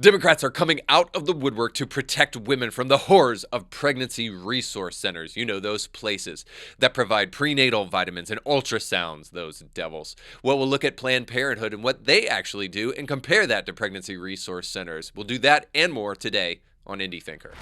Democrats are coming out of the woodwork to protect women from the horrors of pregnancy resource centers. You know, those places that provide prenatal vitamins and ultrasounds, those devils. Well, we'll look at Planned Parenthood and what they actually do and compare that to pregnancy resource centers. We'll do that and more today on Indie Thinker.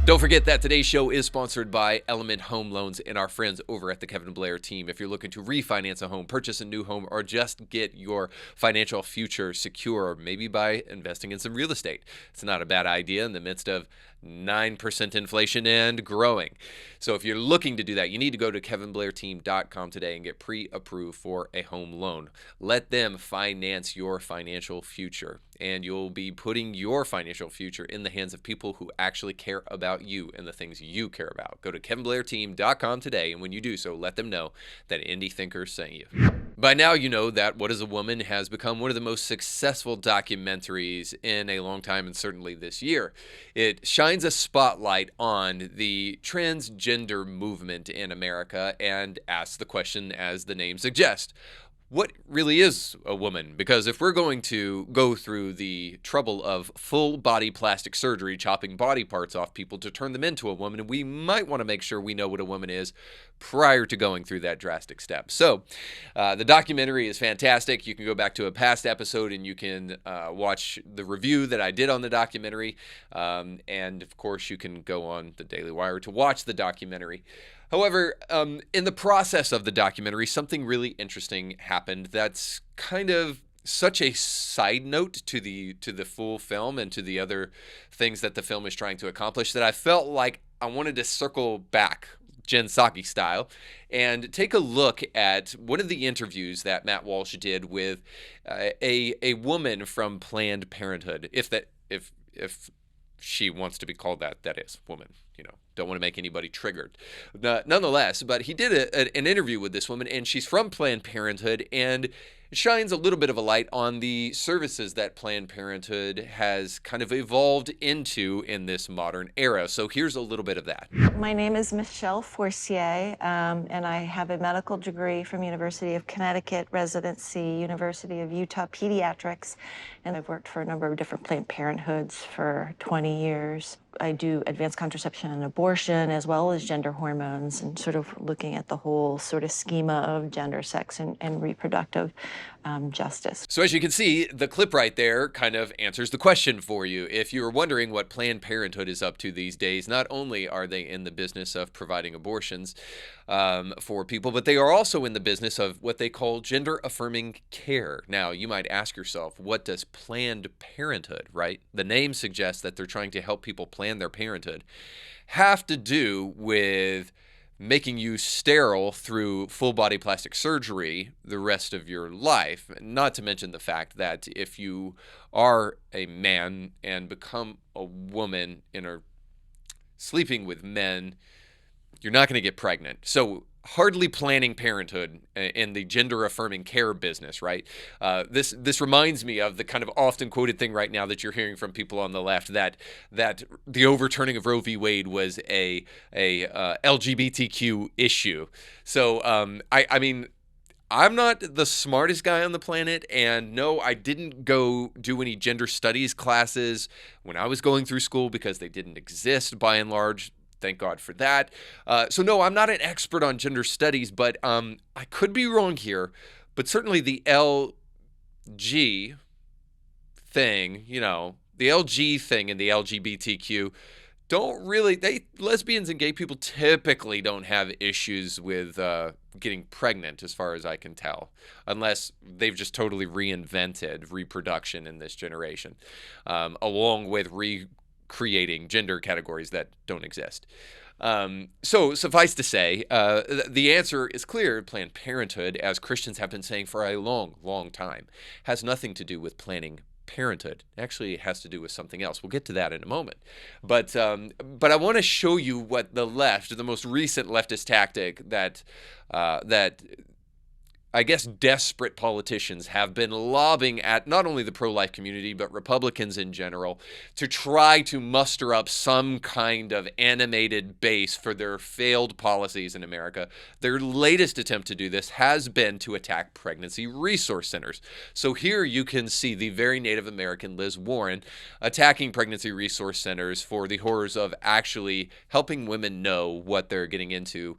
Don't forget that today's show is sponsored by Element Home Loans and our friends over at the Kevin Blair team. If you're looking to refinance a home, purchase a new home, or just get your financial future secure, maybe by investing in some real estate, it's not a bad idea in the midst of 9% inflation and growing. So if you're looking to do that, you need to go to kevinblairteam.com today and get pre-approved for a home loan. Let them finance your financial future, and you'll be putting your financial future in the hands of people who actually care about you and the things you care about. Go to kevinblairteam.com today, and when you do so, let them know that Indie Thinker sent you. By now, you know that What is a Woman has become one of the most successful documentaries in a long time, and certainly this year. It shines a spotlight on the transgender movement in America and asks the question, as the name suggests, what really is a woman? Because if we're going to go through the trouble of full body plastic surgery, chopping body parts off people to turn them into a woman, we might want to make sure we know what a woman is prior to going through that drastic step. So the documentary is fantastic. You can go back to a past episode and you can watch the review that I did on the documentary. And of course, you can go on the Daily Wire to watch the documentary. However, in the process of the documentary, something really interesting happened that's kind of such a side note to the full film and to the other things that the film is trying to accomplish that I felt like I wanted to circle back, Jen Psaki style, and take a look at one of the interviews that Matt Walsh did with a woman from Planned Parenthood, if she wants to be called that, that is, woman, you know. Don't want to make anybody triggered. Nonetheless, but he did an interview with this woman, and she's from Planned Parenthood, and it shines a little bit of a light on the services that Planned Parenthood has kind of evolved into in this modern era. So here's a little bit of that. My name is Michelle Forcier, and I have a medical degree from University of Connecticut, residency, University of Utah Pediatrics, and I've worked for a number of different Planned Parenthoods for 20 years. I do advanced contraception and abortion, as well as gender hormones, and sort of looking at the whole sort of schema of gender, sex, and reproductive justice. So as you can see, the clip right there kind of answers the question for you. If you were wondering what Planned Parenthood is up to these days, not only are they in the business of providing abortions for people, but they are also in the business of what they call gender-affirming care. Now, you might ask yourself, what does Planned Parenthood, right? The name suggests that they're trying to help people plan their parenthood, have to do with making you sterile through full body plastic surgery the rest of your life. Not to mention the fact that if you are a man and become a woman and are sleeping with men, you're not going to get pregnant. So hardly planning parenthood in the gender-affirming care business, right? This reminds me of the kind of often quoted thing right now that you're hearing from people on the left, that the overturning of Roe v. Wade was a LGBTQ issue. So I mean, I'm not the smartest guy on the planet, and no, I didn't go do any gender studies classes when I was going through school because they didn't exist by and large. Thank God for that. So no, I'm not an expert on gender studies, but I could be wrong here. But certainly the LG thing, you know, the LG thing and the LGBTQ don't really, lesbians and gay people typically don't have issues with getting pregnant, as far as I can tell, unless they've just totally reinvented reproduction in this generation, along with creating gender categories that don't exist. So suffice to say, the answer is clear. Planned Parenthood, as Christians have been saying for a long, long time, has nothing to do with planning parenthood. Actually, it has to do with something else. We'll get to that in a moment. But I want to show you what the left, the most recent leftist tactic that I guess, desperate politicians have been lobbying at not only the pro-life community, but Republicans in general, to try to muster up some kind of animated base for their failed policies in America. Their latest attempt to do this has been to attack pregnancy resource centers. So here you can see the very Native American Liz Warren attacking pregnancy resource centers for the horrors of actually helping women know what they're getting into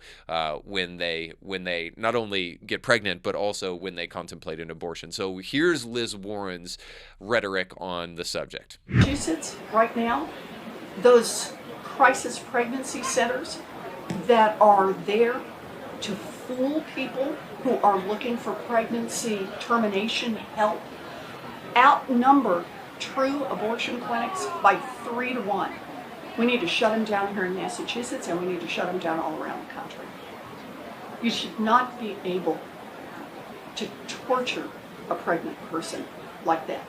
when they not only get pregnant, but also when they contemplate an abortion. So here's Liz Warren's rhetoric on the subject. Massachusetts right now, those crisis pregnancy centers that are there to fool people who are looking for pregnancy termination help outnumber true abortion clinics by 3 to 1. We need to shut them down here in Massachusetts, and we need to shut them down all around the country. You should not be able to torture a pregnant person like that.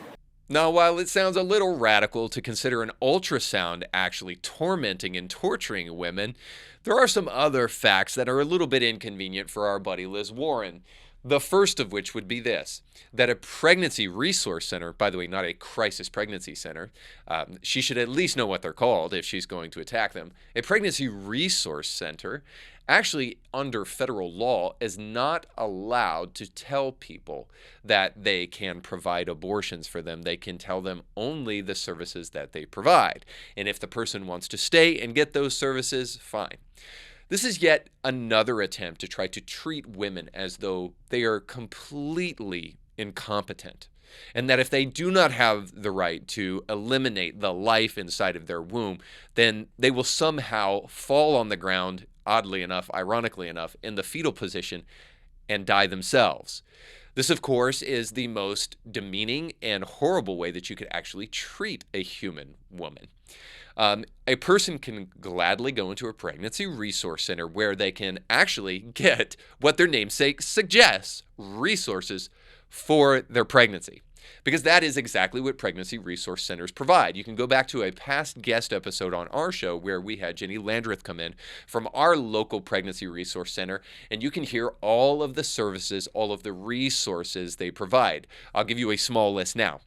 Now, while it sounds a little radical to consider an ultrasound actually tormenting and torturing women, there are some other facts that are a little bit inconvenient for our buddy Liz Warren. The first of which would be this, that a pregnancy resource center, by the way, not a crisis pregnancy center, she should at least know what they're called if she's going to attack them. A pregnancy resource center actually under federal law is not allowed to tell people that they can provide abortions for them. They can tell them only the services that they provide. And if the person wants to stay and get those services, fine. This is yet another attempt to try to treat women as though they are completely incompetent, and that if they do not have the right to eliminate the life inside of their womb, then they will somehow fall on the ground, oddly enough, ironically enough, in the fetal position and die themselves. This, of course, is the most demeaning and horrible way that you could actually treat a human woman. A person can gladly go into a pregnancy resource center where they can actually get what their namesake suggests, resources for their pregnancy. Because that is exactly what pregnancy resource centers provide. You can go back to a past guest episode on our show where we had Jenny Landreth come in from our local pregnancy resource center, and you can hear all of the services, all of the resources they provide. I'll give you a small list now.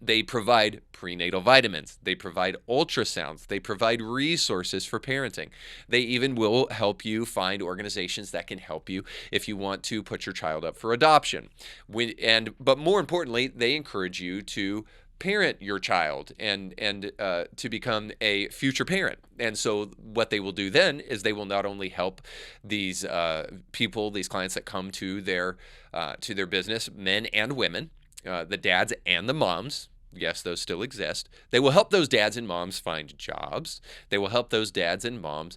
They provide prenatal vitamins. They provide ultrasounds. They provide resources for parenting. They even will help you find organizations that can help you if you want to put your child up for adoption. But more importantly, they encourage you to parent your child and to become a future parent. And so what they will do then is they will not only help these people, these clients that come to their business, men and women, the dads and the moms. Yes, those still exist. They will help those dads and moms find jobs. They will help those dads and moms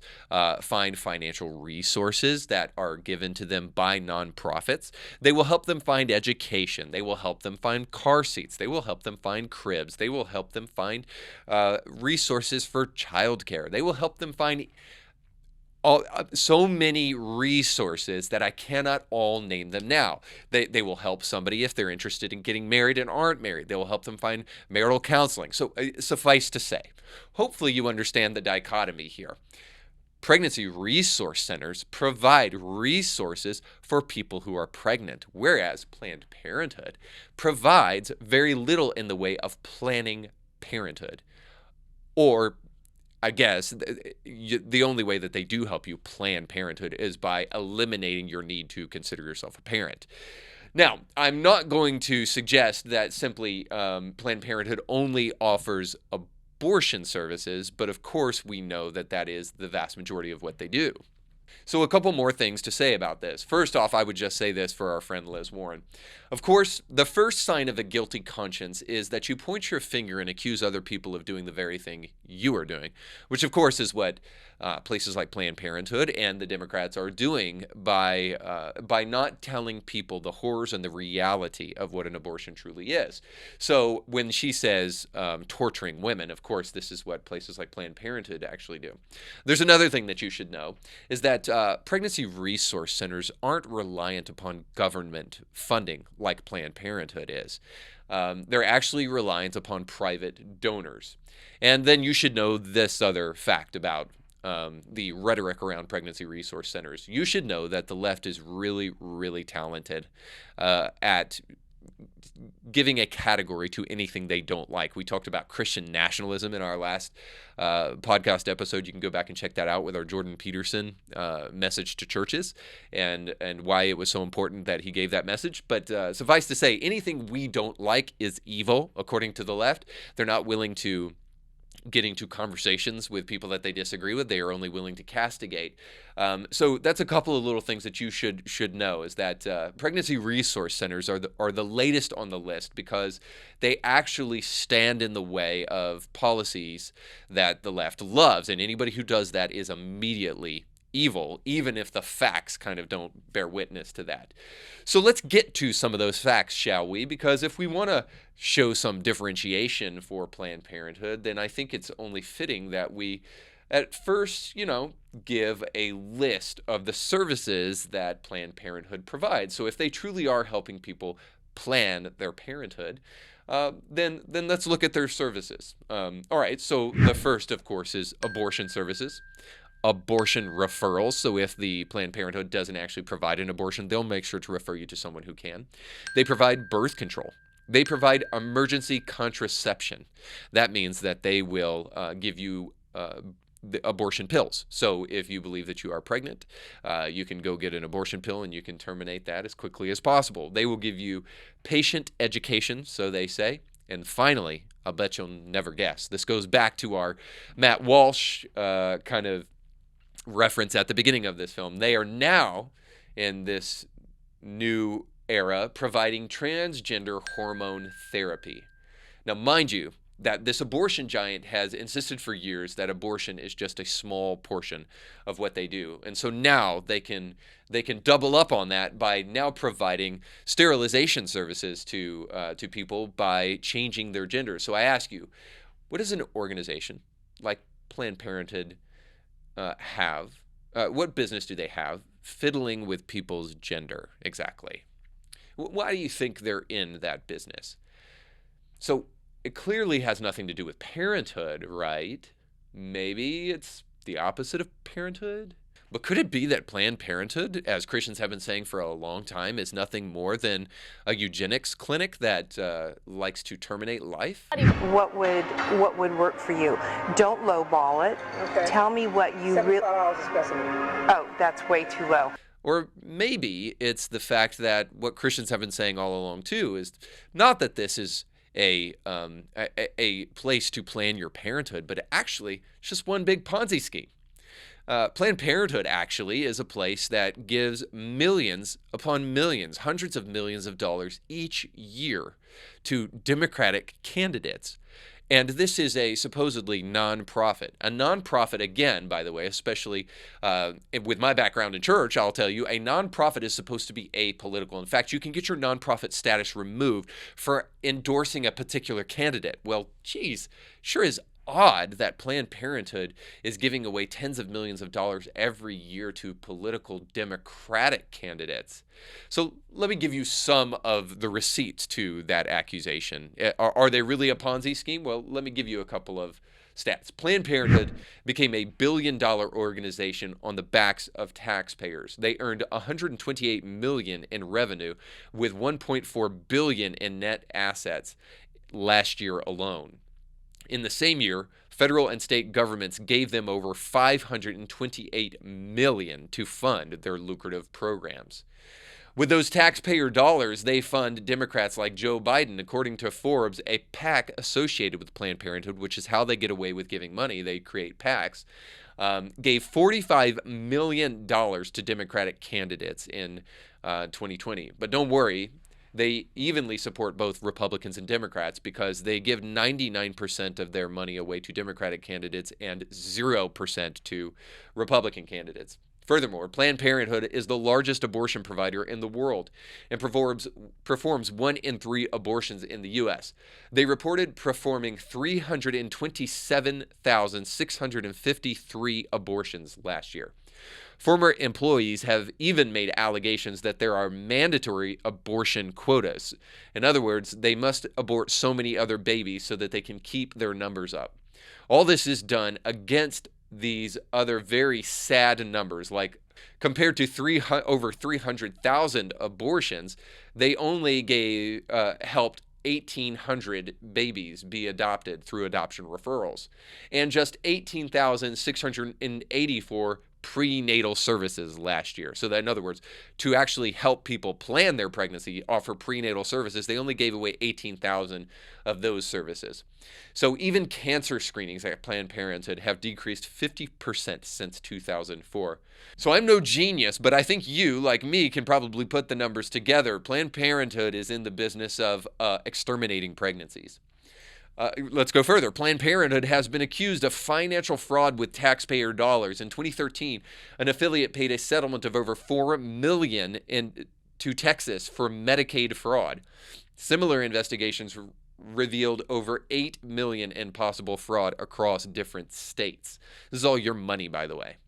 find financial resources that are given to them by nonprofits. They will help them find education. They will help them find car seats. They will help them find cribs. They will help them find resources for childcare. They will help them find so many resources that I cannot all name them now. They will help somebody if they're interested in getting married and aren't married. They will help them find marital counseling. So suffice to say, hopefully you understand the dichotomy here. Pregnancy resource centers provide resources for people who are pregnant, whereas Planned Parenthood provides very little in the way of planning parenthood. Or I guess the only way that they do help you plan parenthood is by eliminating your need to consider yourself a parent. Now, I'm not going to suggest that simply Planned Parenthood only offers abortion services, but of course we know that that is the vast majority of what they do. So a couple more things to say about this. First off, I would just say this for our friend Liz Warren. Of course, the first sign of a guilty conscience is that you point your finger and accuse other people of doing the very thing you are doing, which of course is what places like Planned Parenthood and the Democrats are doing by not telling people the horrors and the reality of what an abortion truly is. So when she says torturing women, of course, this is what places like Planned Parenthood actually do. There's another thing that you should know is that pregnancy resource centers aren't reliant upon government funding like Planned Parenthood is. They're actually reliant upon private donors. And then you should know this other fact about the rhetoric around pregnancy resource centers, you should know that the left is really, really talented at giving a category to anything they don't like. We talked about Christian nationalism in our last podcast episode. You can go back and check that out with our Jordan Peterson message to churches and why it was so important that he gave that message. But suffice to say, anything we don't like is evil, according to the left. They're not willing to get into conversations with people that they disagree with. They are only willing to castigate. So that's a couple of little things that you should know, is that pregnancy resource centers are the latest on the list because they actually stand in the way of policies that the left loves, and anybody who does that is immediately evil, even if the facts kind of don't bear witness to that. So let's get to some of those facts, shall we? Because if we want to show some differentiation for Planned Parenthood, then I think it's only fitting that we, at first, give a list of the services that Planned Parenthood provides. So if they truly are helping people plan their parenthood, then let's look at their services. All right, so the first, of course, is abortion services. Abortion referrals. So if the Planned Parenthood doesn't actually provide an abortion, they'll make sure to refer you to someone who can. They provide birth control. They provide emergency contraception. That means that they will give you the abortion pills. So if you believe that you are pregnant, you can go get an abortion pill and you can terminate that as quickly as possible. They will give you patient education, so they say. And finally, I'll bet you'll never guess. This goes back to our Matt Walsh kind of reference at the beginning of this film. They are now, in this new era, providing transgender hormone therapy. Now, mind you, that this abortion giant has insisted for years that abortion is just a small portion of what they do. And so now they can double up on that by now providing sterilization services to people by changing their gender. So I ask you, what does an organization like Planned Parenthood have? What business do they have fiddling with people's gender exactly? Why do you think they're in that business? So it clearly has nothing to do with parenthood, right? Maybe it's the opposite of parenthood? But could it be that Planned Parenthood, as Christians have been saying for a long time, is nothing more than a eugenics clinic that likes to terminate life? What would work for you? Don't lowball it. Okay. Tell me what you really. $75 a specimen. Oh, that's way too low. Or maybe it's the fact that what Christians have been saying all along too is not that this is a place to plan your parenthood, but actually it's just one big Ponzi scheme. Planned Parenthood actually is a place that gives millions upon millions, hundreds of millions of dollars each year to Democratic candidates. And this is a supposedly nonprofit. A nonprofit, again, by the way, especially with my background in church, I'll tell you, a nonprofit is supposed to be apolitical. In fact, you can get your nonprofit status removed for endorsing a particular candidate. Well, geez, sure is odd that Planned Parenthood is giving away tens of millions of dollars every year to political Democratic candidates. So let me give you some of the receipts to that accusation. Are they really a Ponzi scheme? Well, let me give you a couple of stats. Planned Parenthood became a billion-dollar organization on the backs of taxpayers. They earned $128 million in revenue with $1.4 billion in net assets last year alone. In the same year, federal and state governments gave them over $528 million to fund their lucrative programs. With those taxpayer dollars, they fund Democrats like Joe Biden. According to Forbes, a PAC associated with Planned Parenthood, which is how they get away with giving money, they create PACs, gave $45 million to Democratic candidates in 2020. But don't worry, they evenly support both Republicans and Democrats because they give 99% of their money away to Democratic candidates and 0% to Republican candidates. Furthermore, Planned Parenthood is the largest abortion provider in the world and performs 1 in 3 abortions in the U.S. They reported performing 327,653 abortions last year. Former employees have even made allegations that there are mandatory abortion quotas. In other words, they must abort so many other babies so that they can keep their numbers up. All this is done against these other very sad numbers, like compared to over 300,000 abortions, they only helped 1,800 babies be adopted through adoption referrals, and just 18,684 prenatal services last year. So that, in other words, to actually help people plan their pregnancy, offer prenatal services, they only gave away 18,000 of those services. So even cancer screenings at Planned Parenthood have decreased 50% since 2004. So I'm no genius, but I think you, like me, can probably put the numbers together. Planned Parenthood is in the business of exterminating pregnancies. Let's go further. Planned Parenthood has been accused of financial fraud with taxpayer dollars. In 2013, an affiliate paid a settlement of over $4 million to Texas for Medicaid fraud. Similar investigations revealed over $8 million in possible fraud across different states. This is all your money, by the way.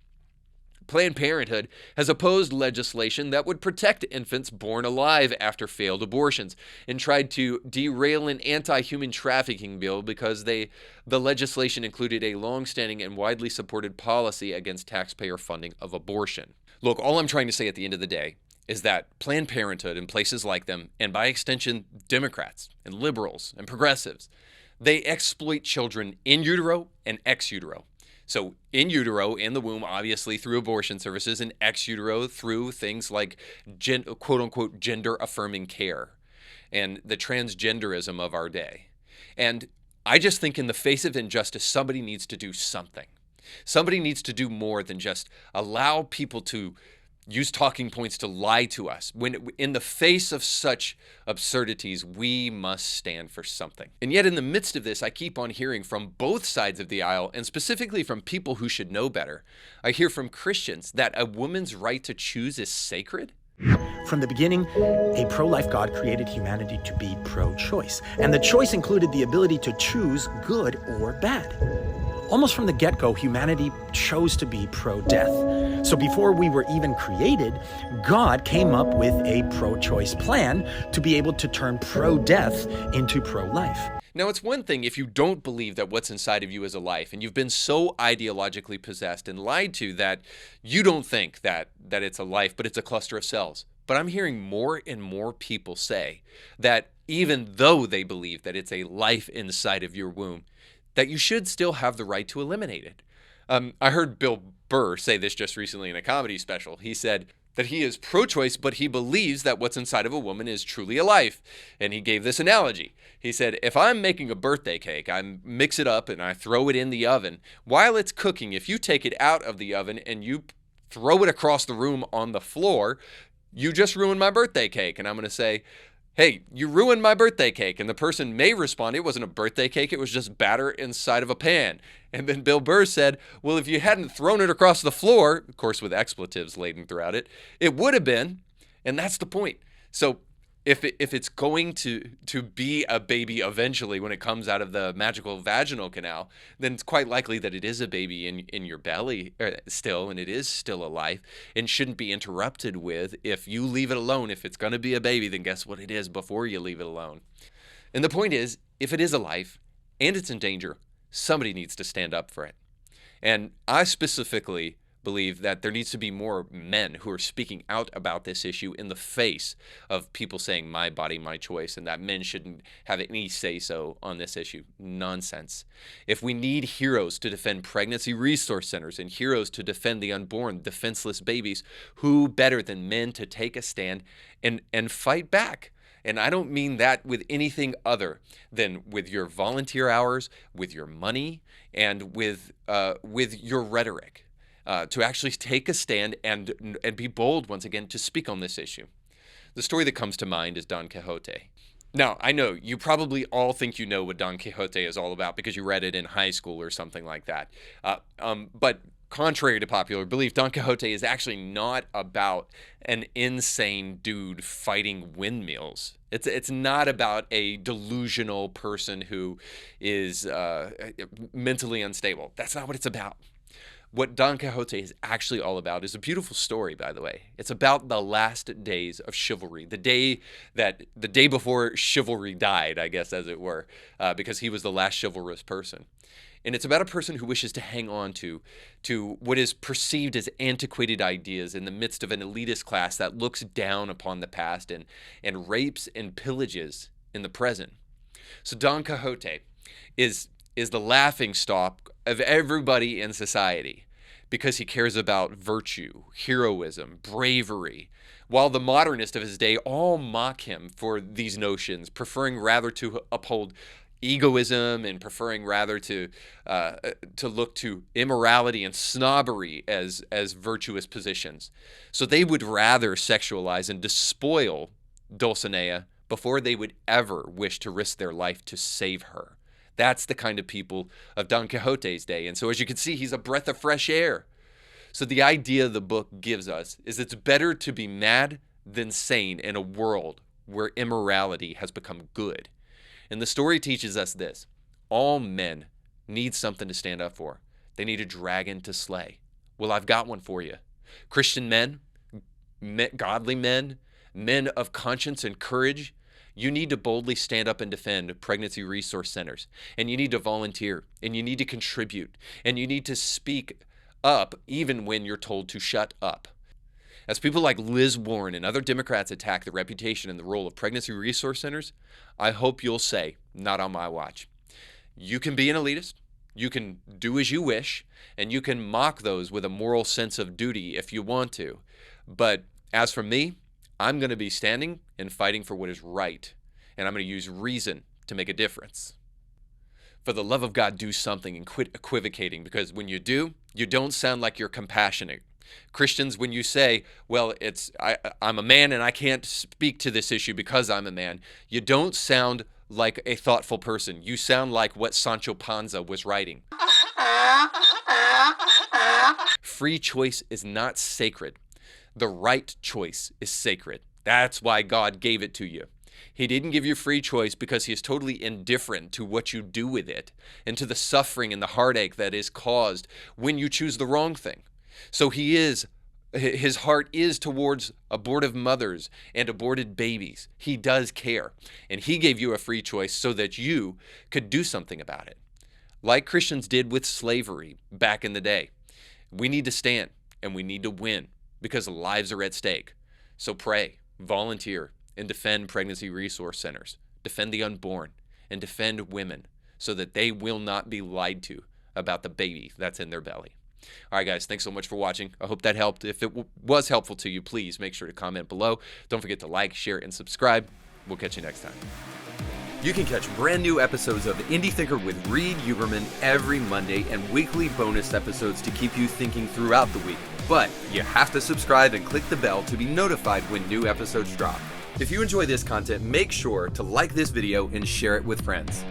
Planned Parenthood has opposed legislation that would protect infants born alive after failed abortions and tried to derail an anti-human trafficking bill because the legislation included a long-standing and widely supported policy against taxpayer funding of abortion. Look, all I'm trying to say at the end of the day is that Planned Parenthood and places like them, and by extension Democrats and liberals and progressives, they exploit children in utero and ex utero. So in utero, in the womb, obviously through abortion services, and ex utero through things like quote unquote gender affirming care and the transgenderism of our day. And I just think in the face of injustice, somebody needs to do something. Somebody needs to do more than just allow people to use talking points to lie to us. When in the face of such absurdities, we must stand for something. And yet in the midst of this, I keep on hearing from both sides of the aisle, and specifically from people who should know better. I hear from Christians that a woman's right to choose is sacred. From the beginning, a pro-life God created humanity to be pro-choice. And the choice included the ability to choose good or bad. Almost from the get-go, humanity chose to be pro-death. So before we were even created, God came up with a pro-choice plan to be able to turn pro-death into pro-life. Now, it's one thing if you don't believe that what's inside of you is a life, and you've been so ideologically possessed and lied to that you don't think that it's a life, but it's a cluster of cells. But I'm hearing more and more people say that even though they believe that it's a life inside of your womb, that you should still have the right to eliminate it. I heard Bill Burr say this just recently in a comedy special. He said that he is pro-choice, but he believes that what's inside of a woman is truly a life. And he gave this analogy. He said, if I'm making a birthday cake, I mix it up and I throw it in the oven. While it's cooking, if you take it out of the oven and you throw it across the room on the floor, you just ruined my birthday cake. And I'm going to say, hey, you ruined my birthday cake. And the person may respond, it wasn't a birthday cake, it was just batter inside of a pan. And then Bill Burr said, well, if you hadn't thrown it across the floor, of course with expletives laden throughout it, it would have been. And that's the point. So if it's going to be a baby eventually when it comes out of the magical vaginal canal, then it's quite likely that it is a baby in your belly still, and it is still a life, and shouldn't be interrupted with if you leave it alone. If it's going to be a baby, then guess what it is before you leave it alone. And the point is, if it is a life and it's in danger, somebody needs to stand up for it. And I specifically believe that there needs to be more men who are speaking out about this issue in the face of people saying my body, my choice, and that men shouldn't have any say-so on this issue. Nonsense. If we need heroes to defend pregnancy resource centers and heroes to defend the unborn, defenseless babies, who better than men to take a stand and fight back? And I don't mean that with anything other than with your volunteer hours, with your money, and with your rhetoric. To actually take a stand and be bold once again to speak on this issue. The story that comes to mind is Don Quixote. Now, I know you probably all think you know what Don Quixote is all about because you read it in high school or something like that. But contrary to popular belief, Don Quixote is actually not about an insane dude fighting windmills. It's not about a delusional person who is mentally unstable. That's not what it's about. What Don Quixote is actually all about is a beautiful story, by the way. It's about the last days of chivalry, the day before chivalry died, I guess, as it were, because he was the last chivalrous person. And it's about a person who wishes to hang on to what is perceived as antiquated ideas in the midst of an elitist class that looks down upon the past and rapes and pillages in the present. So Don Quixote is the laughingstock of everybody in society because he cares about virtue, heroism, bravery, while the modernists of his day all mock him for these notions, preferring rather to uphold egoism and preferring rather to look to immorality and snobbery as virtuous positions. So they would rather sexualize and despoil Dulcinea before they would ever wish to risk their life to save her. That's the kind of people of Don Quixote's day. And so as you can see, he's a breath of fresh air. So the idea the book gives us is it's better to be mad than sane in a world where immorality has become good. And the story teaches us this: all men need something to stand up for. They need a dragon to slay. Well, I've got one for you. Christian men, godly men, men of conscience and courage, you need to boldly stand up and defend pregnancy resource centers. And you need to volunteer. And you need to contribute. And you need to speak up even when you're told to shut up. As people like Liz Warren and other Democrats attack the reputation and the role of pregnancy resource centers, I hope you'll say, not on my watch. You can be an elitist, you can do as you wish, and you can mock those with a moral sense of duty if you want to. But as for me, I'm going to be standing and fighting for what is right, and I'm going to use reason to make a difference. For the love of God, do something and quit equivocating, because when you do, you don't sound like you're compassionate. Christians, when you say, well, I'm a man and I can't speak to this issue because I'm a man, you don't sound like a thoughtful person. You sound like what Sancho Panza was writing. Free choice is not sacred. The right choice is sacred. That's why God gave it to you. He didn't give you free choice because he is totally indifferent to what you do with it and to the suffering and the heartache that is caused when you choose the wrong thing. So his heart is towards abortive mothers and aborted babies. He does care. And he gave you a free choice so that you could do something about it. Like Christians did with slavery back in the day. We need to stand and we need to win because lives are at stake. So pray, volunteer, and defend pregnancy resource centers. Defend the unborn and defend women so that they will not be lied to about the baby that's in their belly. All right, guys, thanks so much for watching. I hope that helped. If it was helpful to you, please make sure to comment below. Don't forget to like, share, and subscribe. We'll catch you next time. You can catch brand new episodes of Indie Thinker with Reed Huberman every Monday and weekly bonus episodes to keep you thinking throughout the week. But you have to subscribe and click the bell to be notified when new episodes drop. If you enjoy this content, make sure to like this video and share it with friends.